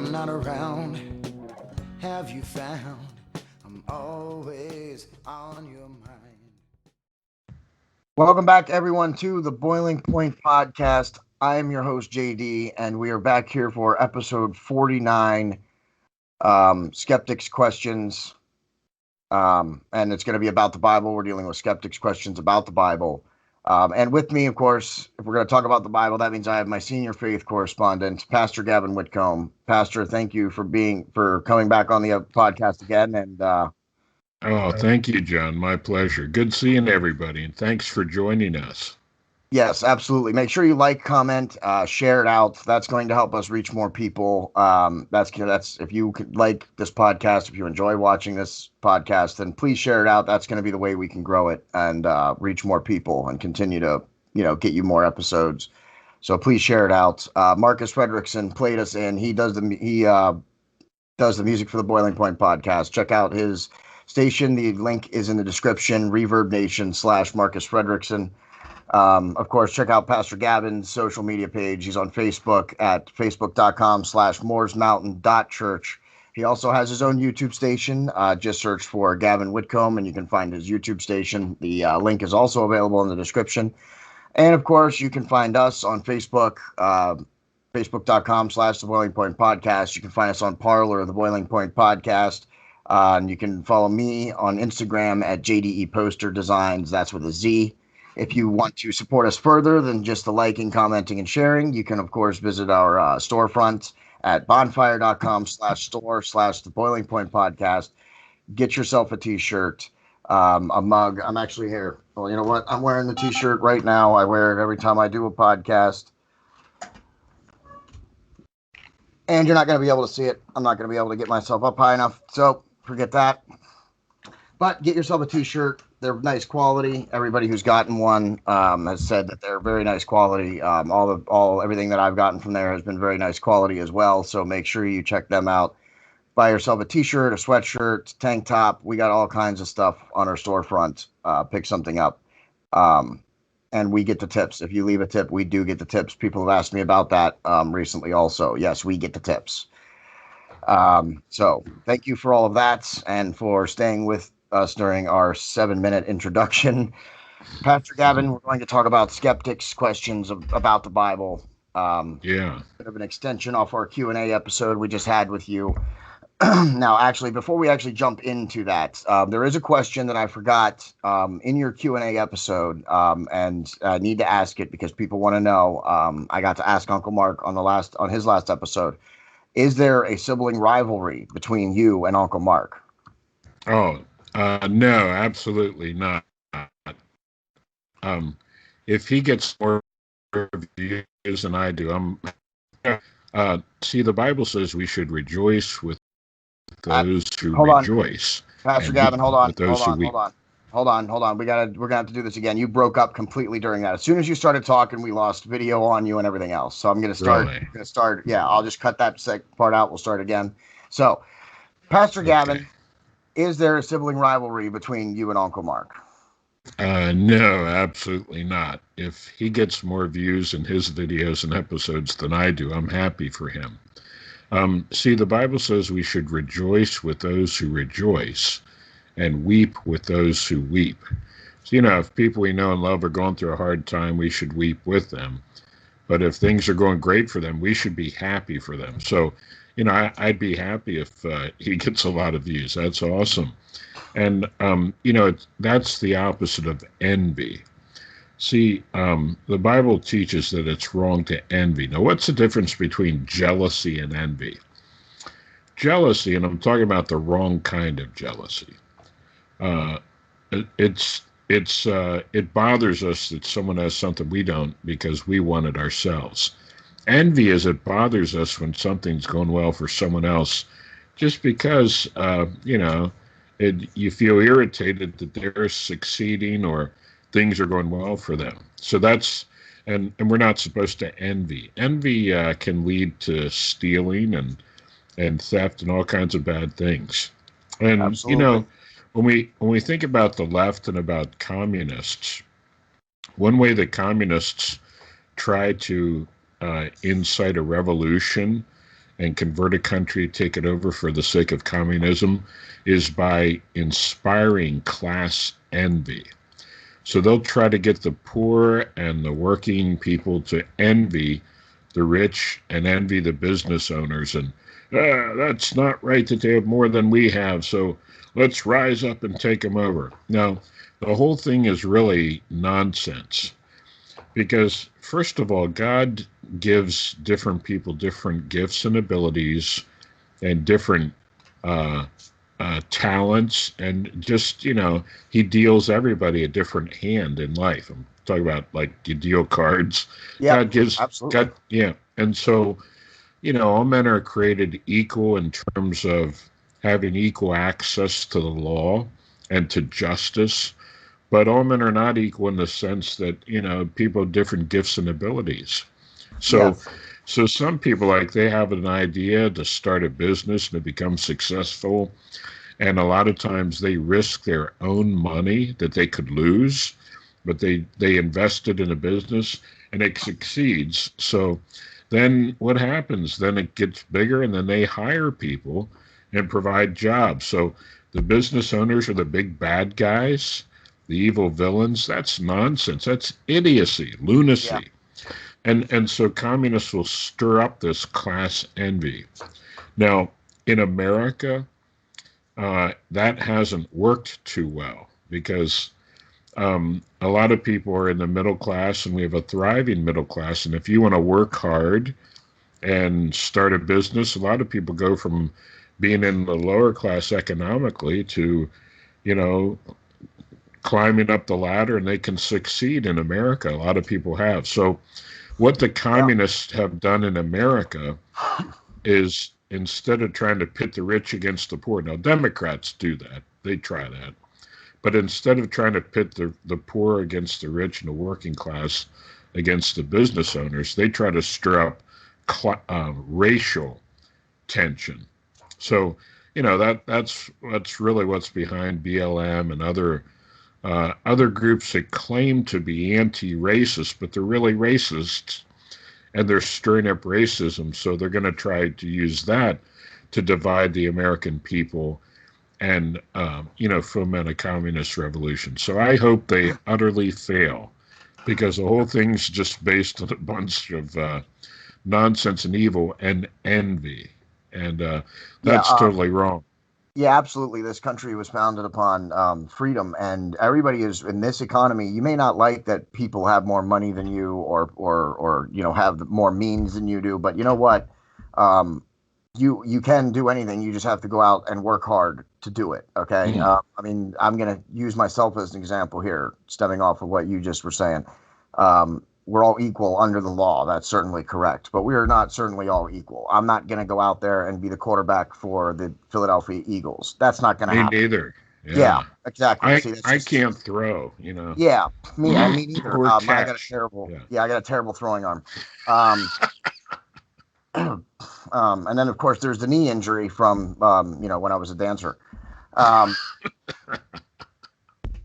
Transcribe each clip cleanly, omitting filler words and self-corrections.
I'm not around, have you found I'm always on your mind? Welcome back, everyone, to the Boiling Point Podcast. I am your host, JD, and we are back here for episode 49, Skeptics Questions. And it's going to be about the Bible. We're dealing with skeptics' questions about the Bible. And with me, of course, if we're going to talk about the Bible, that means I have my senior faith correspondent, Pastor Gavin Whitcomb. Pastor, thank you for coming back on the podcast again. And thank you, John. My pleasure. Good seeing everybody, and thanks for joining us. yes, absolutely. Make sure you like, comment, share it out. That's going to help us reach more people. That's if you could like this podcast, if you enjoy watching this podcast, then please share it out. That's going to be the way we can grow it and reach more people and continue to, get you more episodes. So please share it out. Marcus Fredrickson played us in. He does the music for the Boiling Point Podcast. Check out his station. The link is in the description. Reverb Nation / Marcus Fredrickson. Of course, check out Pastor Gavin's social media page. He's on Facebook at facebook.com/mooresmountain.church. He also has his own YouTube station. Just search for Gavin Whitcomb and you can find his YouTube station. The link is also available in the description. And of course, you can find us on Facebook, facebook.com/The Boiling Point Podcast. You can find us on Parler, The Boiling Point Podcast. And you can follow me on Instagram at JDEDESIGNz. That's with a Z. If you want to support us further than just the liking, commenting, and sharing, you can, of course, visit our storefront at bonfire.com/store/The Boiling Point Podcast. Get yourself a t-shirt, a mug. I'm actually here. Well, you know what? I'm wearing the t-shirt right now. I wear it every time I do a podcast. And you're not going to be able to see it. I'm not going to be able to get myself up high enough. So forget that. But get yourself a t-shirt. They're nice quality. Everybody who's gotten one has said that they're very nice quality. Everything that I've gotten from there has been very nice quality as well. So make sure you check them out. Buy yourself a t-shirt, a sweatshirt, tank top. We got all kinds of stuff on our storefront. Pick something up. And we get the tips. If you leave a tip, we do get the tips. People have asked me about that recently also. Yes, we get the tips. So thank you for all of that and for staying with us during our 7-minute introduction. Pastor Gavin, we're going to talk about skeptics' questions about the Bible. Bit of an extension off our Q&A episode we just had with you. Now, actually, before we actually jump into that, there is a question that I forgot in your Q&A episode, and I need to ask it because people want to know. I got to ask Uncle Mark on his last episode. Is there a sibling rivalry between you and Uncle Mark? No, absolutely not. If he gets more views than I do, see, the Bible says we should rejoice with those who rejoice. Pastor Gavin, hold on. We're gonna have to do this again. You broke up completely during that. As soon as you started talking, we lost video on you and everything else. So I'm gonna start. Really? Yeah, I'll just cut that part out. We'll start again. So, Pastor Gavin, is there a sibling rivalry between you and Uncle Mark? No, absolutely not. If he gets more views in his videos and episodes than I do, I'm happy for him. See, the Bible says we should rejoice with those who rejoice and weep with those who weep. So, if people we know and love are going through a hard time, we should weep with them. But if things are going great for them, we should be happy for them. So, I'd be happy if he gets a lot of views. That's awesome. And, that's the opposite of envy. See, the Bible teaches that it's wrong to envy. Now, what's the difference between jealousy and envy? Jealousy, and I'm talking about the wrong kind of jealousy. It bothers us that someone has something we don't because we want it ourselves. Envy is it bothers us when something's going well for someone else, just because you feel irritated that they're succeeding or things are going well for them. So that's and we're not supposed to envy. Envy can lead to stealing and theft and all kinds of bad things. And Absolutely. when we think about the left and about communists, one way that communists try to incite a revolution and convert a country, take it over for the sake of communism, is by inspiring class envy. So they'll try to get the poor and the working people to envy the rich and envy the business owners. And that's not right that they have more than we have. So let's rise up and take them over. Now, the whole thing is really nonsense because, first of all, God gives different people different gifts and abilities and different talents, and just, he deals everybody a different hand in life. I'm talking about like you deal cards. Yeah, God gives, absolutely. God, yeah. And so, all men are created equal in terms of having equal access to the law and to justice. But all men are not equal in the sense that, people have different gifts and abilities. So, Yes. so some people, like, they have an idea to start a business and to become successful. And a lot of times they risk their own money that they could lose, but they invested in a business and it succeeds. So then what happens? Then it gets bigger and then they hire people and provide jobs. So the business owners are the big bad guys, the evil villains. That's nonsense. That's idiocy, Yeah. lunacy. And so communists will stir up this class envy. Now, in America, that hasn't worked too well because a lot of people are in the middle class and we have a thriving middle class. And if you want to work hard and start a business, a lot of people go from being in the lower class economically to, climbing up the ladder, and they can succeed in America. A lot of people have. So what the communists have done in America is, instead of trying to pit the rich against the poor, now Democrats do that, they try that, but instead of trying to pit the poor against the rich and the working class against the business owners, they try to stir up racial tension. So, that's really what's behind BLM and other groups that claim to be anti-racist, but they're really racist, and they're stirring up racism. So they're going to try to use that to divide the American people and, foment a communist revolution. So I hope they utterly fail, because the whole thing's just based on a bunch of nonsense and evil and envy. And that's totally wrong. Yeah, absolutely. This country was founded upon freedom, and everybody is in this economy. You may not like that people have more money than you, or have more means than you do, but you know what? You can do anything. You just have to go out and work hard to do it. Okay. I'm going to use myself as an example here, stemming off of what you just were saying. We're all equal under the law. That's certainly correct, but we are not certainly all equal. I'm not going to go out there and be the quarterback for the Philadelphia Eagles. That's not going to happen. Me neither. Yeah, exactly. I can't throw, Yeah, me neither. Or I got a catch. terrible. Yeah. I got a terrible throwing arm. And then of course there's the knee injury from when I was a dancer.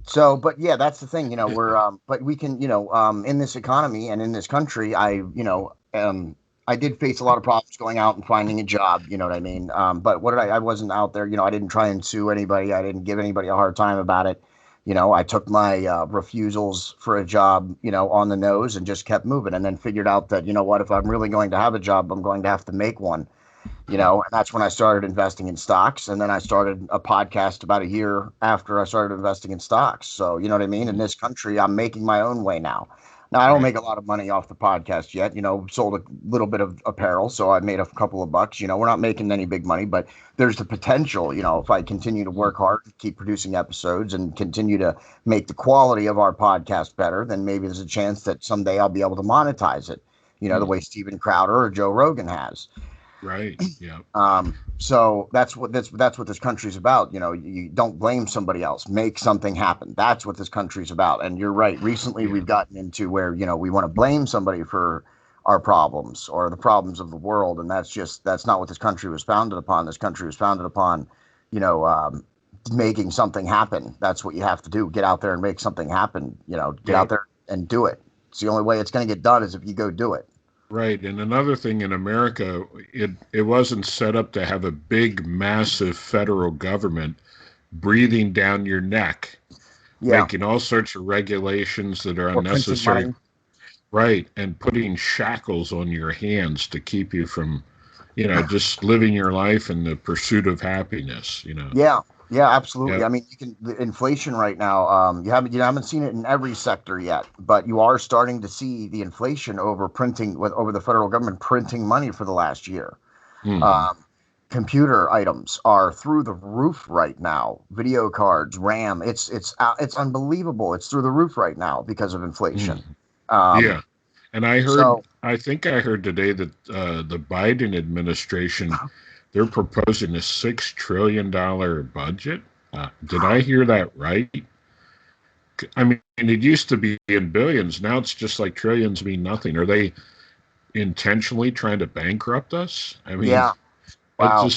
So, but yeah, that's the thing, but we can, in this economy and in this country, I did face a lot of problems going out and finding a job, you know what I mean? But I wasn't out there, I didn't try and sue anybody. I didn't give anybody a hard time about it. I took my refusals for a job, on the nose and just kept moving, and then figured out that, if I'm really going to have a job, I'm going to have to make one. And that's when I started investing in stocks. And then I started a podcast about a year after I started investing in stocks. So, you know what I mean? In this country, I'm making my own way now. Now, I don't make a lot of money off the podcast yet, sold a little bit of apparel. So I made a couple of bucks. We're not making any big money, but there's the potential, if I continue to work hard, keep producing episodes, and continue to make the quality of our podcast better, then maybe there's a chance that someday I'll be able to monetize it, the way Steven Crowder or Joe Rogan has. Right. Yeah. So that's what this country's about. You don't blame somebody else. Make something happen. That's what this country's about. And you're right. Recently, we've gotten into where, we want to blame somebody for our problems or the problems of the world. And that's not what this country was founded upon. This country was founded upon, making something happen. That's what you have to do. Get out there and make something happen. Get out there and do it. It's the only way it's going to get done is if you go do it. Right. And another thing in America, it wasn't set up to have a big, massive federal government breathing down your neck, Yeah, making all sorts of regulations that are or printing unnecessary. money. Right. And putting shackles on your hands to keep you from, just living your life in the pursuit of happiness. Yeah, yeah, absolutely. Yep. I mean, the inflation right now. You haven't seen it in every sector yet, but you are starting to see the inflation over the federal government printing money for the last year. Hmm. Um, Computer items are through the roof right now. Video cards, RAM. It's unbelievable. It's through the roof right now because of Hmm. inflation. Um, Yeah. And so I think I heard today that the Biden administration, they're proposing a $6 trillion budget. Did I hear that right? I mean, it used to be in billions. Now it's just like trillions mean nothing. Are they intentionally trying to bankrupt us? I mean, yeah, wow,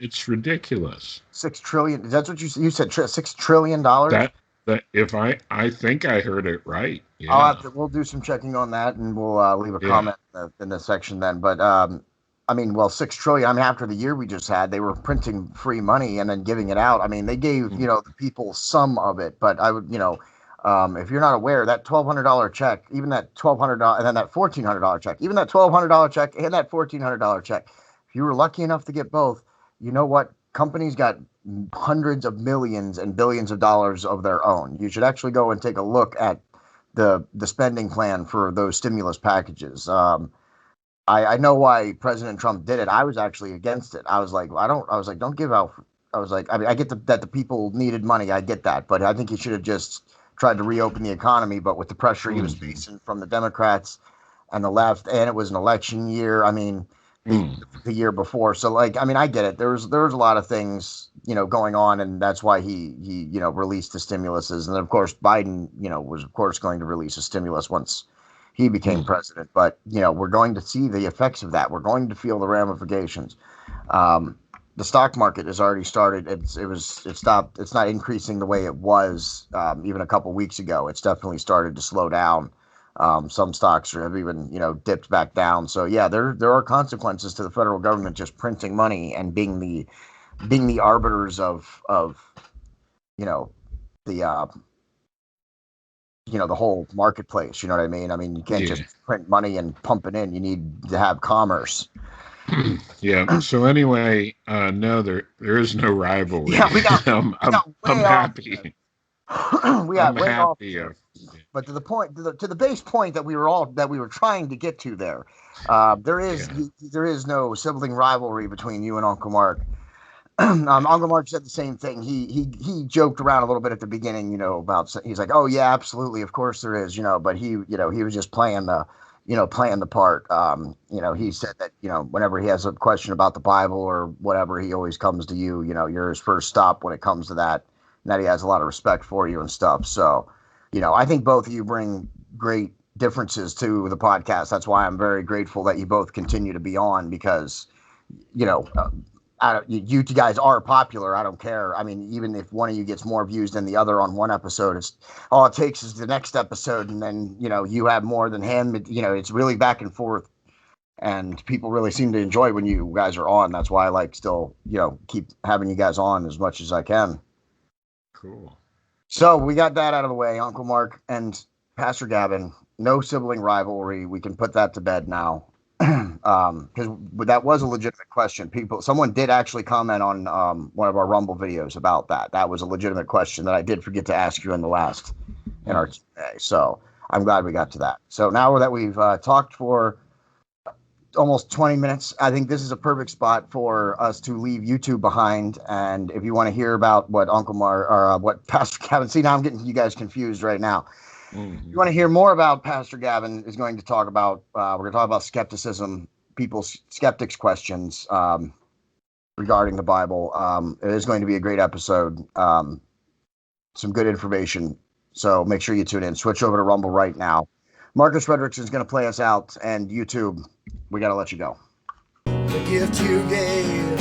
it's ridiculous. 6 trillion. That's what you said. $6 trillion. That that if I think I heard it right. I'll have Yeah. to. We'll do some checking on that, and we'll leave a Yeah. comment in the section then. But I mean, well, 6 trillion. I mean, after the year we just had, they were printing free money and then giving it out. I mean, they gave Mm. the people some of it, but I would if you're not aware, that $1,200 check, even that $1,200, and then that $1,400 check, even that $1,200 check, and that $1,400 check, if you were lucky enough to get both, you know what? Companies got hundreds of millions and billions of dollars of their own. You should actually go and take a look at the spending plan for those stimulus packages. I know why President Trump did it. I was actually against it. I was like, don't give out. I was like, I mean, I get that the people needed money. I get that, but I think he should have just tried to reopen the economy. But with the pressure he was Mhm. facing from the Democrats and the left, and it was an election year. I mean, the Mm. the year before. So like, I mean, I get it. There was a lot of things going on, and that's why he released the stimuluses. And then of course Biden was of course going to release a stimulus once he became Mm. president. But we're going to see the effects of that. We're going to feel the ramifications. Um, the stock market has already started. It stopped. It's not increasing the way it was even a couple weeks ago. It's definitely started to slow down. Some stocks have even dipped back down. So yeah, there are consequences to the federal government just printing money and being the arbiters of you know the the whole marketplace. You know what I mean? I mean, you can't just Yeah. print money and pump it in. You need to have commerce. Yeah. So anyway, no, there is no rivalry. Yeah, we got I'm we I'm got I'm way off. happy. We I'm got way off happy. there. But to the point, to the base point that we were trying to get to there, there is Yeah. there is no sibling rivalry between you and Uncle Mark. Uncle Mark said the same thing. He joked around a little bit at the beginning, about he's like, oh yeah, absolutely, of course there is, but he was just playing the part. He said that whenever he has a question about the Bible or whatever, he always comes to you. You're his first stop when it comes to that, and that he has a lot of respect for you and stuff. So, I think both of you bring great differences to the podcast. That's why I'm very grateful that you both continue to be on because you know, you two guys are popular. I don't care. I mean, even if one of you gets more views than the other on one episode, it's all it takes is the next episode, and then you have more than him. It's really back and forth, and people really seem to enjoy when you guys are on. That's why I like still keep having you guys on as much as I can. Cool. So we got that out of the way, Uncle Mark and Pastor Gavin. No sibling rivalry. We can put that to bed now. Because that was a legitimate question. Someone did actually comment on one of our Rumble videos about that. That was a legitimate question that I did forget to ask you in our Q&A. So I'm glad we got to that. So now that we've talked for almost 20 minutes, I think this is a perfect spot for us to leave YouTube behind. And if you want to hear about what Uncle Mar or what Pastor Gavin, see now I'm getting you guys confused right now. You want to hear more about Pastor Gavin is going to talk about, we're going to talk about skepticism, people's skeptics questions regarding the Bible. It is going to be a great episode. Some good information. So make sure you tune in. Switch over to Rumble right now. Marcus Frederickson is going to play us out, and YouTube, we got to let you go. The gift you gave